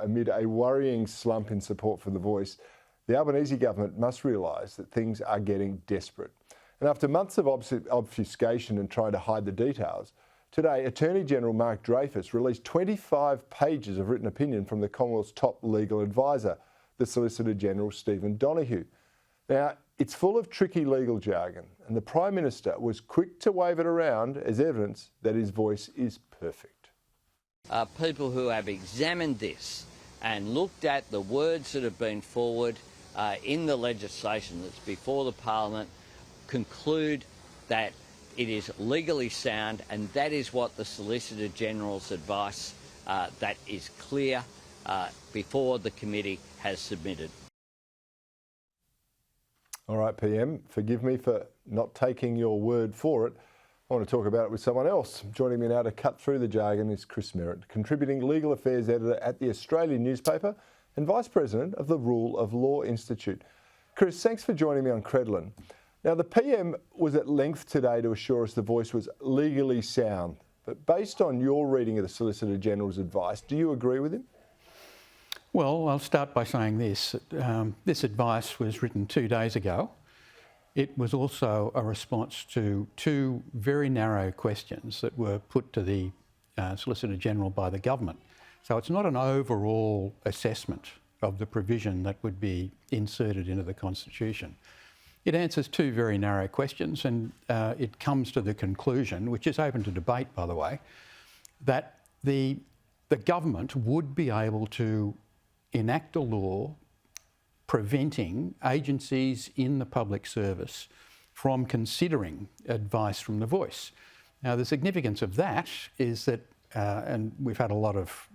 amid a worrying slump in support for The Voice, the Albanese government must realise that things are getting desperate. And after months of obfuscation and trying to hide the details, today Attorney General Mark Dreyfus released 25 pages of written opinion from the Commonwealth's top legal advisor, the Solicitor General Stephen Donoghue. Now, it's full of tricky legal jargon, and the Prime Minister was quick to wave it around as evidence that his voice is perfect. People who have examined this and looked at the words that have been forward in the legislation that's before the Parliament conclude that it is legally sound, and that is what the Solicitor General's advice that is clear before the committee has submitted. All right, PM, forgive me for not taking your word for it. I want to talk about it with someone else. Joining me now to cut through the jargon is Chris Merritt, contributing legal affairs editor at the Australian newspaper and vice president of the Rule of Law Institute. Chris, thanks for joining me on Credlin. Now, the PM was at length today to assure us The Voice was legally sound, but based on your reading of the Solicitor General's advice, do you agree with him? Well, I'll start by saying this. This advice was written 2 days ago. It was also a response to two very narrow questions that were put to the Solicitor General by the government. So it's not an overall assessment of the provision that would be inserted into the Constitution. It answers two very narrow questions, and it comes to the conclusion, which is open to debate, by the way, that the government would be able to enact a law preventing agencies in the public service from considering advice from The Voice. Now, the significance of that is that, and we've had a lot of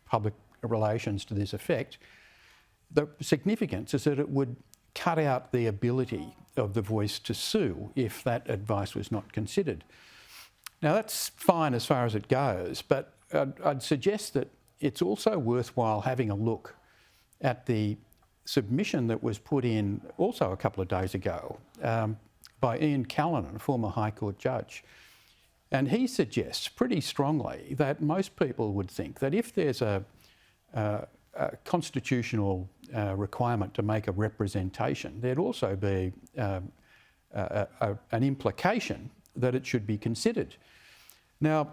public relations to this effect, the significance is that it would cut out the ability of The Voice to sue if that advice was not considered. Now, that's fine as far as it goes, but I'd suggest that it's also worthwhile having a look at the submission that was put in also a couple of days ago by Ian Callanan, a former High Court judge. And he suggests pretty strongly that most people would think that if there's a constitutional requirement to make a representation, there'd also be an implication that it should be considered. Now,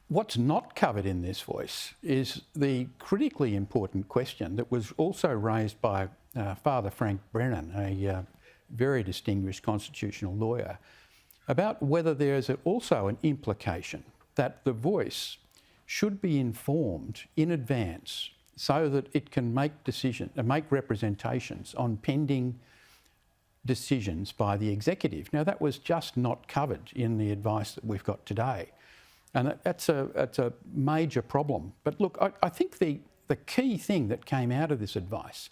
what's not covered in this Voice is the critically important question that was also raised by Father Frank Brennan, a very distinguished constitutional lawyer, about whether there is also an implication that The Voice should be informed in advance so that it can make representations on pending decisions by the executive. Now, that was just not covered in the advice that we've got today. And that's a major problem. But look, I think the key thing that came out of this advice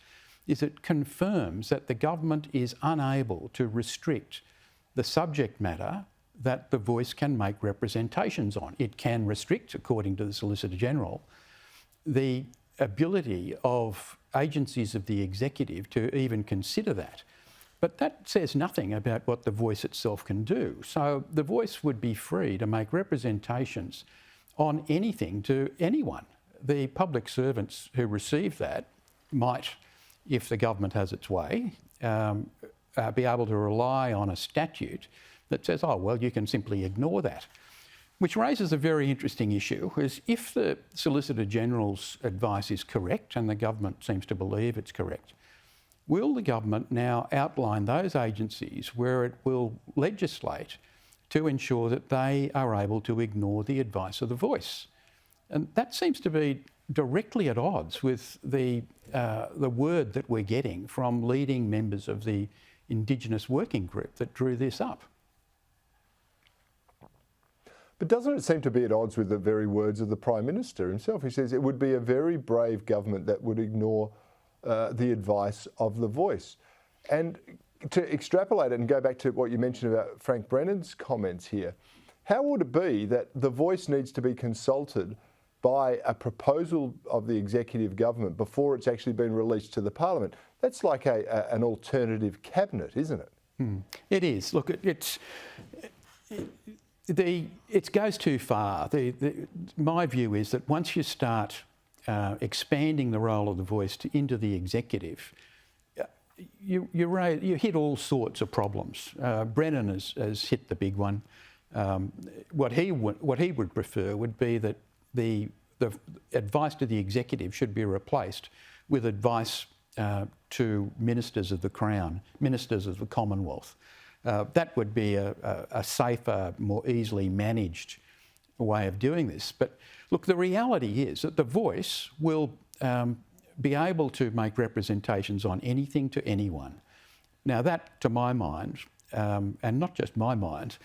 is it confirms that the government is unable to restrict the subject matter that The Voice can make representations on. It can restrict, according to the Solicitor General, the ability of agencies of the executive to even consider that. But that says nothing about what The Voice itself can do. So The Voice would be free to make representations on anything to anyone. The public servants who receive that might, if the government has its way, be able to rely on a statute that says, oh, well, you can simply ignore that. Which raises a very interesting issue, is if the Solicitor General's advice is correct, and the government seems to believe it's correct, will the government now outline those agencies where it will legislate to ensure that they are able to ignore the advice of The Voice? And that seems to be directly at odds with the word that we're getting from leading members of the Indigenous working group that drew this up. But doesn't it seem to be at odds with the very words of the Prime Minister himself? He says it would be a very brave government that would ignore the advice of The Voice. And to extrapolate it and go back to what you mentioned about Frank Brennan's comments here, how would it be that The Voice needs to be consulted by a proposal of the executive government before it's actually been released to the Parliament? That's like an alternative cabinet, isn't it? It is. Look, it goes too far. My view is that once you start expanding the role of the voice into the executive, you hit all sorts of problems. Brennan has hit the big one. What he would prefer would be that the advice to the executive should be replaced with advice to ministers of the Crown, ministers of the Commonwealth. That would be a safer, more easily managed way of doing this. But look, the reality is that the voice will be able to make representations on anything to anyone. Now that, to my mind, and not just my mind,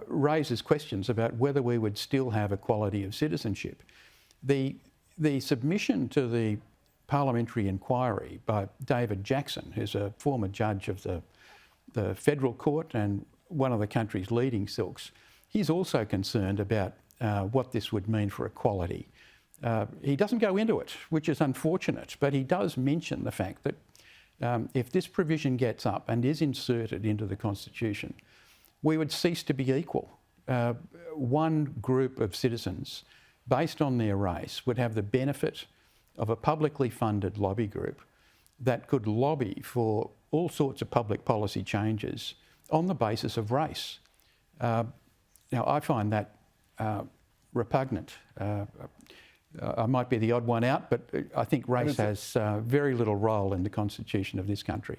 raises questions about whether we would still have equality of citizenship. The submission to the parliamentary inquiry by David Jackson, who's a former judge of the federal court and one of the country's leading silks, he's also concerned about what this would mean for equality. He doesn't go into it, which is unfortunate, but he does mention the fact that if this provision gets up and is inserted into the Constitution, we would cease to be equal. One group of citizens, based on their race, would have the benefit of a publicly funded lobby group that could lobby for all sorts of public policy changes on the basis of race. Now, I find that repugnant. I might be the odd one out, but I think race has very little role in the constitution of this country.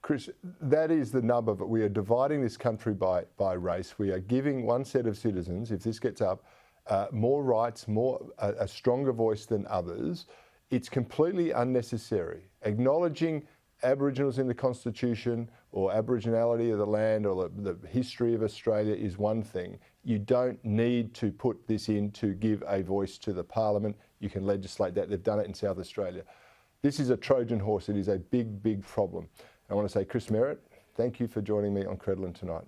Chris, that is the nub of it. We are dividing this country by race. We are giving one set of citizens, if this gets up, more rights, a stronger voice than others. It's completely unnecessary. Acknowledging Aboriginals in the Constitution or Aboriginality of the land or the history of Australia is one thing. You don't need to put this in to give a voice to the Parliament. You can legislate that. They've done it in South Australia. This is a Trojan horse. It is a big, big problem. I want to say, Chris Merritt, thank you for joining me on Credlin tonight.